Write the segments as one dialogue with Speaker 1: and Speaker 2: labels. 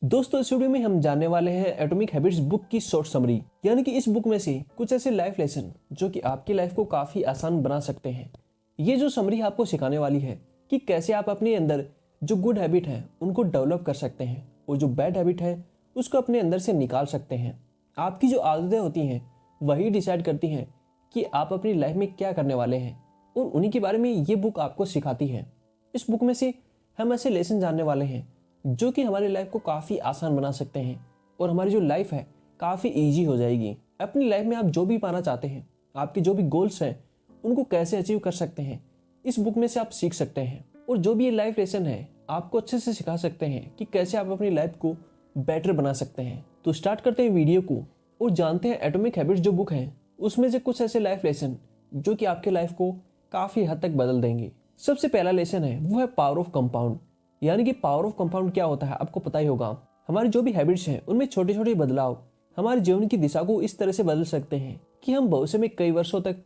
Speaker 1: दोस्तों, इस वीडियो में हम जानने वाले हैं एटॉमिक हैबिट्स बुक की शॉर्ट समरी। यानी कि इस बुक में से कुछ ऐसे लाइफ लेसन जो कि आपकी लाइफ को काफी आसान बना सकते हैं। ये जो समरी आपको सिखाने वाली है कि कैसे आप अपने अंदर जो गुड हैबिट है उनको डेवलप कर सकते हैं और जो बैड हैबिट है उसको अपने अंदर से निकाल सकते हैं। आपकी जो आदतें होती हैं वही डिसाइड करती हैं कि आप अपनी लाइफ में क्या करने वाले हैं, और उन्हीं के बारे में ये बुक आपको सिखाती है। इस बुक में से हम ऐसे लेसन जानने वाले हैं जो कि हमारी लाइफ को काफ़ी आसान बना सकते हैं और हमारी जो लाइफ है काफ़ी इजी हो जाएगी। अपनी लाइफ में आप जो भी पाना चाहते हैं, आपके जो भी गोल्स हैं, उनको कैसे अचीव कर सकते हैं, इस बुक में से आप सीख सकते हैं। और जो भी ये लाइफ लेसन है आपको अच्छे से सिखा सकते हैं कि कैसे आप अपनी लाइफ को बेटर बना सकते हैं। तो स्टार्ट करते हैं वीडियो को और जानते हैं एटॉमिक हैबिट्स जो बुक है उसमें से कुछ ऐसे लाइफ लेसन जो कि आपके लाइफ को काफ़ी हद तक बदल देंगे। सबसे पहला लेसन है वो है पावर ऑफ कंपाउंड। यानी कि पावर ऑफ कंपाउंड क्या होता है आपको पता ही होगा। हमारी जो भी हैबिट्स हैं उनमें छोटे छोटे बदलाव हमारे जीवन की दिशा को इस तरह से बदल सकते हैं कि हम भविष्य में कई वर्षों तक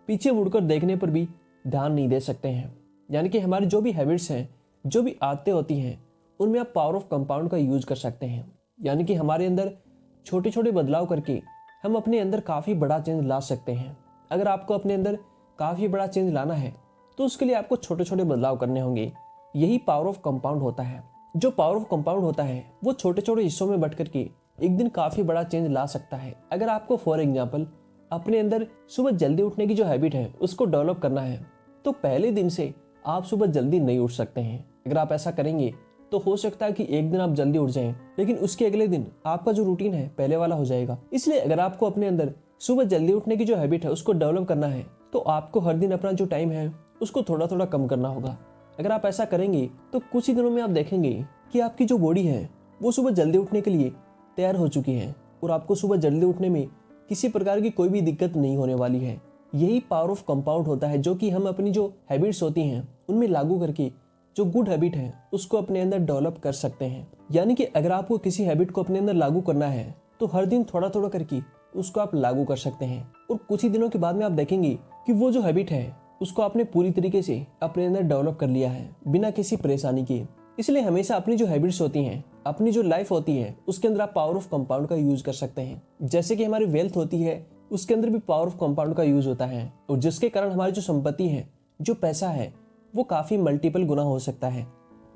Speaker 1: पीछे मुड़कर देखने पर भी ध्यान नहीं दे सकते हैं। यानी कि हमारी जो भी हैबिट्स हैं, जो भी आदतें होती हैं, उनमें आप पावर ऑफ कंपाउंड का यूज कर सकते हैं। यानी कि हमारे अंदर छोटे छोटे बदलाव करके हम अपने अंदर काफ़ी बड़ा चेंज ला सकते हैं। अगर आपको अपने अंदर काफ़ी बड़ा चेंज लाना है तो उसके लिए आपको छोटे छोटे बदलाव करने होंगे। यही पावर ऑफ कंपाउंड होता है। जो पावर ऑफ कंपाउंड होता है वो छोटे छोटे हिस्सों में बट करके एक दिन काफी बड़ा चेंज ला सकता है। अगर आपको फॉर एग्जांपल अपने अंदर सुबह जल्दी उठने की जो हैबिट है उसको डेवलप करना है तो पहले दिन से आप सुबह जल्दी नहीं उठ सकते हैं। अगर आप ऐसा करेंगे तो हो सकता है कि एक दिन आप जल्दी उठ जाएं, लेकिन उसके अगले दिन आपका जो रूटीन है पहले वाला हो जाएगा। इसलिए अगर आपको अपने अंदर सुबह जल्दी उठने की जो हैबिट है उसको डेवलप करना है तो आपको हर दिन अपना जो टाइम है उसको थोड़ा थोड़ा कम करना होगा। अगर आप ऐसा करेंगे तो कुछ ही दिनों में आप देखेंगे कि आपकी जो बॉडी है वो सुबह जल्दी उठने के लिए तैयार हो चुकी है और आपको सुबह जल्दी उठने में किसी प्रकार की कोई भी दिक्कत नहीं होने वाली है। यही पावर ऑफ कंपाउंड होता है जो कि हम अपनी जो हैबिट्स होती हैं उनमें लागू करके जो गुड हैबिट है उसको अपने अंदर डेवलप कर सकते हैं। यानी कि अगर आपको किसी हैबिट को अपने अंदर लागू करना है तो हर दिन थोड़ा थोड़ा करके उसको आप लागू कर सकते हैं और कुछ ही दिनों के बाद में आप देखेंगे कि वो जो हैबिट है उसको आपने पूरी तरीके से अपने अंदर डेवलप कर लिया है बिना किसी परेशानी के। इसलिए हमेशा अपनी जो हैबिट्स होती हैं, अपनी जो लाइफ होती है, उसके अंदर आप पावर ऑफ कंपाउंड का यूज कर सकते हैं। जैसे कि हमारी वेल्थ होती है उसके अंदर भी पावर ऑफ कंपाउंड का यूज होता है और जिसके कारण हमारी जो संपत्ति है, जो पैसा है, वो काफी मल्टीपल गुना हो सकता है।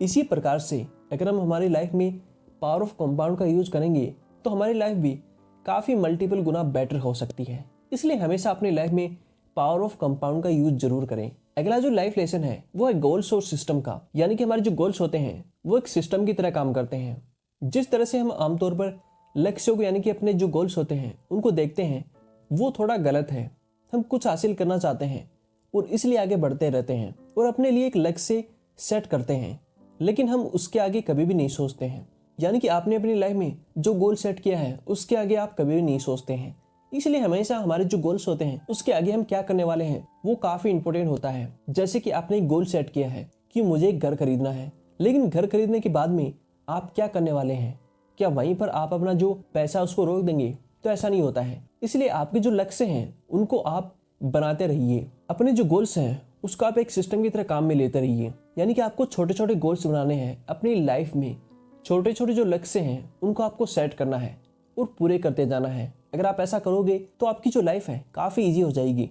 Speaker 1: इसी प्रकार से अगर हम हमारी लाइफ में पावर ऑफ कंपाउंड का यूज करेंगे तो हमारी लाइफ भी काफी मल्टीपल गुना बेटर हो सकती है। इसलिए हमेशा अपनी लाइफ में पावर ऑफ कंपाउंड का यूज जरूर करें। अगला जो लाइफ लेसन है वो है गोल्स और सिस्टम का। यानी कि हमारे जो गोल्स होते हैं वो एक सिस्टम की तरह काम करते हैं। जिस तरह से हम आमतौर पर लक्ष्यों को यानी कि अपने जो गोल्स होते हैं उनको देखते हैं वो थोड़ा गलत है। हम कुछ हासिल करना चाहते हैं और इसलिए आगे बढ़ते रहते हैं और अपने लिए एक लक्ष्य सेट करते हैं, लेकिन हम उसके आगे कभी भी नहीं सोचते हैं। यानी कि आपने अपनी लाइफ में जो गोल सेट किया है उसके आगे आप कभी भी नहीं सोचते हैं। इसलिए हमेशा हमारे जो गोल्स होते हैं उसके आगे हम क्या करने वाले हैं वो काफी इंपॉर्टेंट होता है। जैसे कि आपने एक गोल सेट किया है कि मुझे एक घर खरीदना है, लेकिन घर खरीदने के बाद में आप क्या करने वाले हैं? क्या वहीं पर आप अपना जो पैसा उसको रोक देंगे? तो ऐसा नहीं होता है। इसलिए आपके जो लक्ष्य हैं उनको आप बनाते रहिए। अपने जो गोल्स हैं उसको आप एक सिस्टम की तरह काम में लेते रहिए। यानी कि आपको छोटे छोटे गोल्स बनाने हैं अपनी लाइफ में। छोटे छोटे जो लक्ष्य हैं उनको आपको सेट करना है और पूरे करते जाना है। अगर आप ऐसा करोगे तो आपकी जो लाइफ है काफ़ी इजी हो जाएगी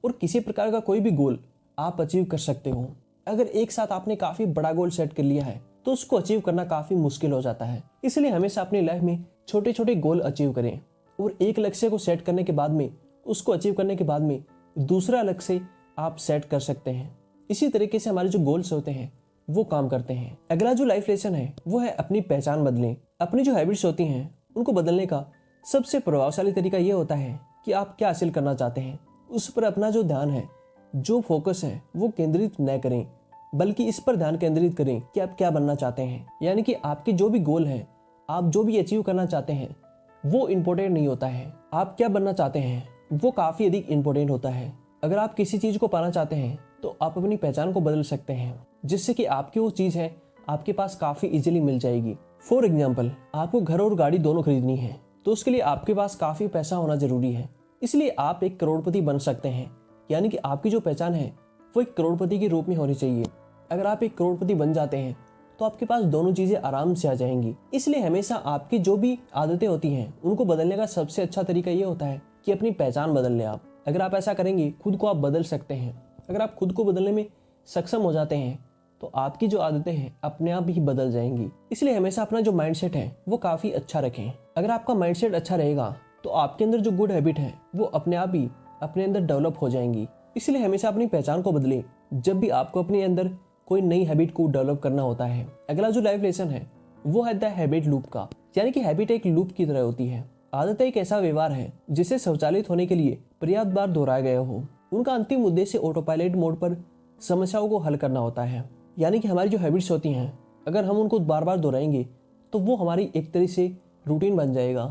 Speaker 1: और किसी प्रकार का कोई भी गोल आप अचीव कर सकते हो। अगर एक साथ आपने काफ़ी बड़ा गोल सेट कर लिया है तो उसको अचीव करना काफ़ी मुश्किल हो जाता है। इसलिए हमेशा अपनी लाइफ में छोटे छोटे गोल अचीव करें और एक लक्ष्य को सेट करने के बाद में, उसको अचीव करने के बाद में दूसरा लक्ष्य आप सेट कर सकते हैं। इसी तरीके से हमारे जो गोल्स होते हैं वो काम करते हैं। अगला जो लाइफ लेसन है वो है अपनी पहचान बदलें। अपनी जो हैबिट्स होती हैं उनको बदलने का सबसे प्रभावशाली तरीका यह होता है कि आप क्या हासिल करना चाहते हैं उस पर अपना जो ध्यान है, जो फोकस है वो केंद्रित न करें, बल्कि इस पर ध्यान केंद्रित करें कि आप क्या बनना चाहते हैं। यानी कि आपके जो भी गोल है, आप जो भी अचीव करना चाहते हैं वो इम्पोर्टेंट नहीं होता है। आप क्या बनना चाहते हैं वो काफ़ी अधिक इम्पोर्टेंट होता है। अगर आप किसी चीज़ को पाना चाहते हैं तो आप अपनी पहचान को बदल सकते हैं जिससे कि आपकी वो चीज़ है आपके पास काफ़ी इजीली मिल जाएगी। फॉर एग्जाम्पल, आपको घर और गाड़ी दोनों खरीदनी है तो उसके लिए आपके पास काफ़ी पैसा होना जरूरी है। इसलिए आप एक करोड़पति बन सकते हैं। यानी कि आपकी जो पहचान है वो एक करोड़पति के रूप में होनी चाहिए। अगर आप एक करोड़पति बन जाते हैं तो आपके पास दोनों चीजें आराम से आ जाएंगी। इसलिए हमेशा आपकी जो भी आदतें होती हैं उनको बदलने का सबसे अच्छा तरीका ये होता है कि अपनी पहचान बदल लें आप। अगर आप ऐसा करेंगे खुद को आप बदल सकते हैं। अगर आप खुद को बदलने में सक्षम हो जाते हैं तो आपकी जो आदतें हैं अपने आप ही बदल जाएंगी। इसलिए हमेशा अपना जो माइंडसेट है वो काफी अच्छा रखें। अगर आपका माइंडसेट अच्छा रहेगा तो आपके अंदर जो गुड हैबिट है वो अपने आप ही अपने अंदर डेवलप हो जाएंगी। इसलिए हमेशा अपनी पहचान को बदलें जब भी आपको अपने अंदर कोई नई हैबिट को डेवलप करना होता है। अगला जो लाइफ लेसन है वो है द हैबिट लूप का, यानी कि हैबिट एक लूप की तरह होती है। आदत एक ऐसा व्यवहार है जिसे स्वचालित होने के लिए पर्याप्त बार दोहराया गया हो। उनका अंतिम उद्देश्य ऑटो पायलट मोड पर समस्याओं को हल करना होता है। यानी कि हमारी जो हैबिट्स होती हैं अगर हम उनको बार बार दोहराएंगे तो वो हमारी एक तरह से रूटीन बन जाएगा।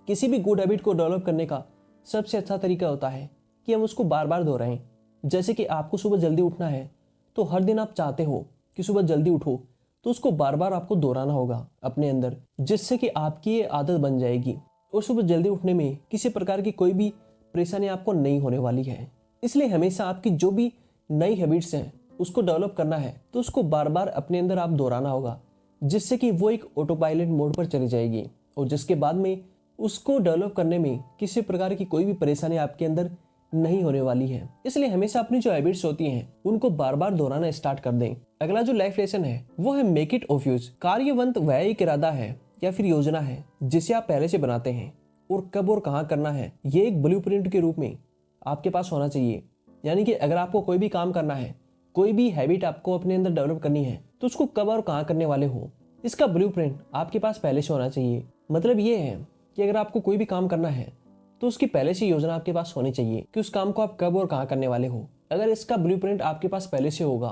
Speaker 1: किसी भी गुड हैबिट को डेवलप करने का सबसे अच्छा तरीका होता है कि हम उसको बार बार दोहराएं। जैसे कि आपको सुबह जल्दी उठना है तो हर दिन आप चाहते हो कि सुबह जल्दी उठो, तो उसको बार बार आपको दोहराना होगा अपने अंदर, जिससे कि आपकी ये आदत बन जाएगी और सुबह जल्दी उठने में किसी प्रकार की कोई भी परेशानी आपको नहीं होने वाली है। इसलिए हमेशा आपकी जो भी नई हैबिट्स हैं उसको डेवलप करना है तो उसको बार बार अपने अंदर आप दोहराना होगा, जिससे कि वो एक ऑटो पायलट मोड पर चली जाएगी और जिसके बाद में उसको डेवलप करने में किसी प्रकार की कोई भी परेशानी आपके अंदर नहीं होने वाली है। इसलिए हमेशा अपनी जो हैबिट्स होती हैं उनको बार बार दोहराना स्टार्ट कर दें। अगला जो लाइफ लेसन है वो है मेक इट ऑफ यूज। कार्यवंत वह एक इरादा है या फिर योजना है जिसे आप पहले से बनाते हैं और कब और कहाँ करना है ये एक ब्लूप्रिंट के रूप में आपके पास होना चाहिए। यानी कि अगर आपको कोई भी काम करना है, कोई भी हैबिट आपको अपने अंदर डेवलप करनी है तो उसको कब और कहाँ करने वाले हो इसका ब्लूप्रिंट आपके पास पहले से होना चाहिए। मतलब ये है कि अगर आपको कोई भी काम करना है तो उसकी पहले से योजना आपके पास होनी चाहिए कि उस काम को आप कब और कहाँ करने वाले हो। अगर इसका ब्लूप्रिंट आपके पास पहले से होगा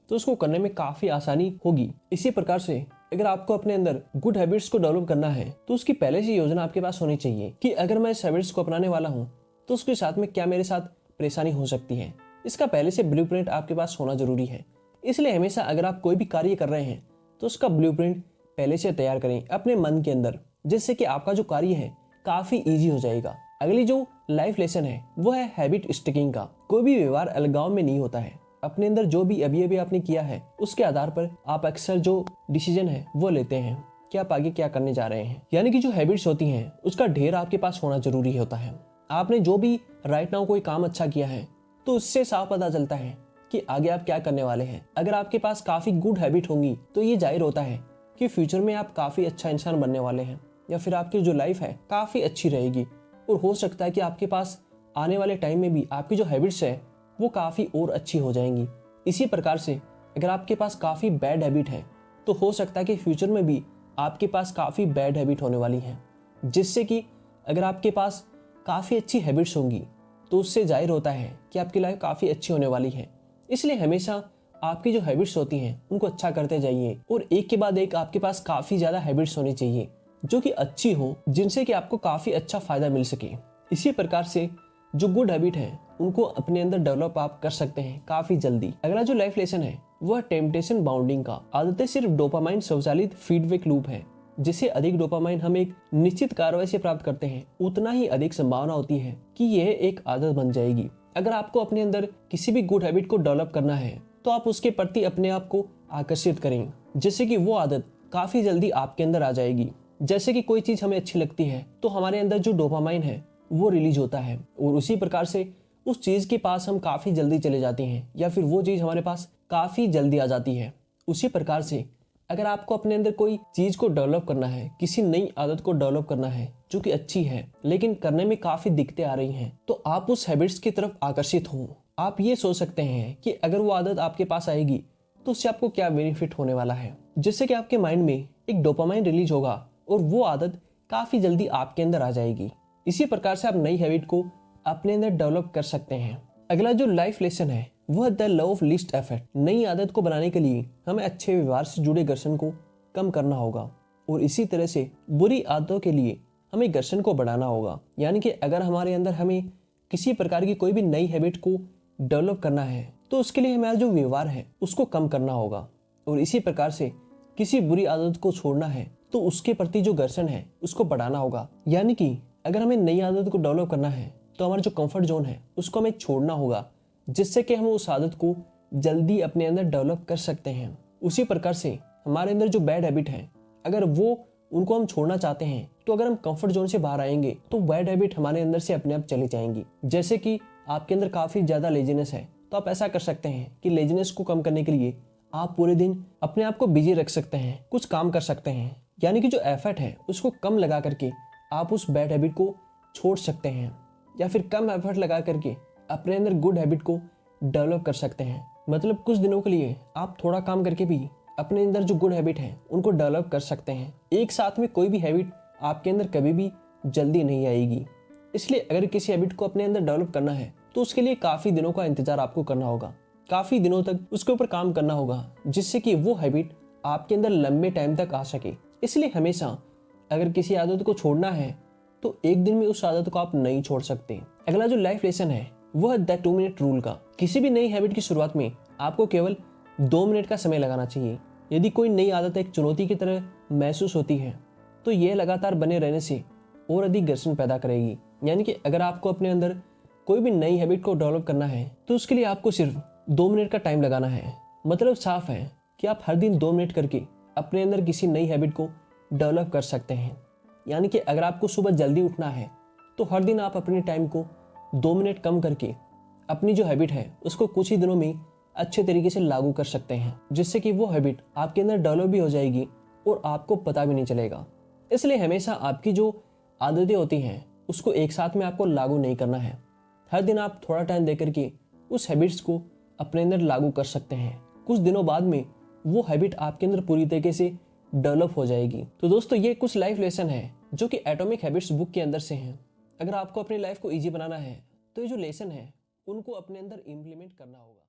Speaker 1: तो उसको करने में काफी आसानी होगी। इसी प्रकार से अगर आपको अपने अंदर गुड हैबिट्स को डेवलप करना है तो उसकी पहले से योजना आपके पास होनी चाहिए कि अगर मैं इस हैबिट्स को अपनाने वाला हूँ तो उसके साथ में क्या मेरे साथ परेशानी हो सकती है। इसका पहले से ब्लूप्रिंट आपके पास होना जरूरी है। इसलिए हमेशा अगर आप कोई भी कार्य कर रहे हैं तो उसका ब्लूप्रिंट पहले से तैयार करें अपने मन के अंदर, जिससे कि आपका जो कार्य है काफी इजी हो जाएगा। अगली जो लाइफ लेसन है वो है हैबिट स्टिकिंग का। कोई भी व्यवहार अलगाव में नहीं होता है। अपने अंदर जो भी अभी आपने किया है उसके आधार पर आप अक्सर जो डिसीजन है वो लेते हैं कि आप आगे क्या करने जा रहे हैं। यानी कि जो हैबिट्स होती हैं उसका ढेर आपके पास होना जरूरी होता है। आपने जो भी राइट नाउ कोई काम अच्छा किया है तो उससे साफ पता चलता है कि आगे आप क्या करने वाले हैं। अगर आपके पास काफी गुड हैबिट होंगी तो ये जाहिर होता है कि फ्यूचर में आप काफी अच्छा इंसान बनने वाले हैं या फिर आपकी जो लाइफ है काफी अच्छी रहेगी। और हो सकता है कि आपके पास आने वाले टाइम में भी आपकी जो हैबिट्स है वो काफ़ी और अच्छी हो जाएंगी। इसी प्रकार से अगर आपके पास काफ़ी बैड हैबिट है तो हो सकता है कि फ्यूचर में भी आपके पास काफ़ी बैड हैबिट होने वाली है, जिससे कि अगर आपके पास काफ़ी अच्छी हैबिट्स होंगी तो उससे जाहिर होता है कि आपकी लाइफ काफ़ी अच्छी होने वाली है। इसलिए हमेशा आपकी जो हैबिट्स होती हैं उनको अच्छा करते जाइए और एक के बाद एक आपके पास काफ़ी ज़्यादा हैबिट्स होनी चाहिए जो कि अच्छी हो, जिनसे कि आपको काफ़ी अच्छा फायदा मिल सके। इसी प्रकार से जो गुड हैबिट है उनको अपने अंदर डेवलप आप कर सकते हैं काफ़ी जल्दी। अगला जो लाइफ लेसन है वह टेम्पटेशन बाउंडिंग का। आदतें सिर्फ डोपामाइन स्वचालित फीडबैक लूप है। जिसे अधिक डोपामाइन हम एक निश्चित कार्रवाई से प्राप्त करते हैं उतना ही अधिक संभावना होती है कि यह एक आदत बन जाएगी। अगर आपको अपने अंदर किसी भी गुड हैबिट को डेवलप करना है तो आप उसके प्रति अपने आप को आकर्षित करें, जिससे कि वो आदत काफ़ी जल्दी आपके अंदर आ जाएगी। जैसे कि कोई चीज़ हमें अच्छी लगती है तो हमारे अंदर जो डोपामाइन है वो रिलीज होता है और उसी प्रकार से उस चीज़ के पास हम काफ़ी जल्दी चले जाते हैं या फिर वो चीज़ हमारे पास काफ़ी जल्दी आ जाती है। उसी प्रकार से अगर आपको अपने अंदर कोई चीज़ को डेवलप करना है, किसी नई आदत को डेवलप करना है जो कि अच्छी है लेकिन करने में काफ़ी दिक्कतें आ रही हैं, तो आप उस हैबिट्स की तरफ आकर्षित हों। आप ये सोच सकते हैं कि अगर वो आदत आपके पास आएगी तो उससे आपको क्या बेनिफिट होने वाला है, जिससे कि आपके माइंड में एक डोपामाइन रिलीज होगा और वो आदत काफ़ी जल्दी आपके अंदर आ जाएगी। इसी प्रकार से आप नई हैबिट को अपने अंदर डेवलप कर सकते हैं। अगला जो लाइफ लेसन है वह the law of least effort. नई आदत को बनाने के लिए हमें अच्छे व्यवहार से जुड़े घर्षण को कम करना होगा और इसी तरह से बुरी आदतों के लिए हमें घर्षण को बढ़ाना होगा। यानी कि अगर हमारे अंदर हमें किसी प्रकार की कोई भी नई हैबिट को डेवलप करना है तो उसके लिए हमारा जो व्यवहार है उसको कम करना होगा और इसी प्रकार से किसी बुरी आदत को छोड़ना है तो उसके प्रति जो घर्षण है उसको बढ़ाना होगा। यानी कि अगर हमें नई आदत को डेवलप करना है तो हमारा जो कंफर्ट जोन है उसको हमें छोड़ना होगा, जिससे कि हम उस आदत को जल्दी अपने अंदर डेवलप कर सकते हैं। उसी प्रकार से हमारे अंदर जो बैड हैबिट है, अगर वो उनको हम छोड़ना चाहते हैं तो अगर हम कंफर्ट जोन से बाहर आएंगे तो बैड हैबिट हमारे अंदर से अपने आप चली जाएंगी। जैसे कि आपके अंदर काफ़ी ज़्यादा लेजीनेस है तो आप ऐसा कर सकते हैं कि लेजीनेस को कम करने के लिए आप पूरे दिन अपने आप को बिजी रख सकते हैं, कुछ काम कर सकते हैं, यानी कि जो एफर्ट है उसको कम लगा करके आप उस बैड हैबिट को छोड़ सकते हैं, या फिर कम एफर्ट लगा करके अपने अंदर गुड हैबिट को डेवलप कर सकते हैं। मतलब कुछ दिनों के लिए आप थोड़ा काम करके भी अपने अंदर जो गुड हैबिट है उनको डेवलप कर सकते हैं। एक साथ में कोई भी हैबिट आपके अंदर कभी भी जल्दी नहीं आएगी, इसलिए अगर किसी हैबिट को अपने अंदर डेवलप करना है तो उसके लिए काफ़ी दिनों का इंतजार आपको करना होगा, काफ़ी दिनों तक उसके ऊपर काम करना होगा, जिससे कि वो हैबिट आपके अंदर लंबे टाइम तक आ सके। इसलिए हमेशा अगर किसी आदत को छोड़ना है तो एक दिन में उस आदत को आप नहीं छोड़ सकते। अगला जो लाइफ लेसन है वह द 2 मिनट रूल का। किसी भी नई हैबिट की शुरुआत में आपको केवल 2 मिनट का समय लगाना चाहिए। यदि कोई नई आदत एक चुनौती की तरह महसूस होती है तो यह लगातार बने रहने से और अधिक घर्षण पैदा करेगी। यानी कि अगर आपको अपने अंदर कोई भी नई हैबिट को डेवलप करना है तो उसके लिए आपको सिर्फ 2 मिनट का टाइम लगाना है। मतलब साफ है कि आप हर दिन 2 मिनट करके अपने अंदर किसी नई हैबिट को डेवलप कर सकते हैं। यानी कि अगर आपको सुबह जल्दी उठना है तो हर दिन आप अपने टाइम को 2 मिनट कम करके अपनी जो हैबिट है उसको कुछ ही दिनों में अच्छे तरीके से लागू कर सकते हैं, जिससे कि वो हैबिट आपके अंदर डेवलप भी हो जाएगी और आपको पता भी नहीं चलेगा। इसलिए हमेशा आपकी जो आदतें होती हैं उसको एक साथ में आपको लागू नहीं करना है। हर दिन आप थोड़ा टाइम देकर के उस हैबिट्स को अपने अंदर लागू कर सकते हैं। कुछ दिनों बाद में वो हैबिट आपके अंदर पूरी तरीके से डेवलप हो जाएगी। तो दोस्तों ये कुछ लाइफ लेसन है जो कि एटॉमिक हैबिट्स बुक के अंदर से हैं। अगर आपको अपनी लाइफ को ईजी बनाना है तो ये जो लेसन है उनको अपने अंदर इम्प्लीमेंट करना होगा।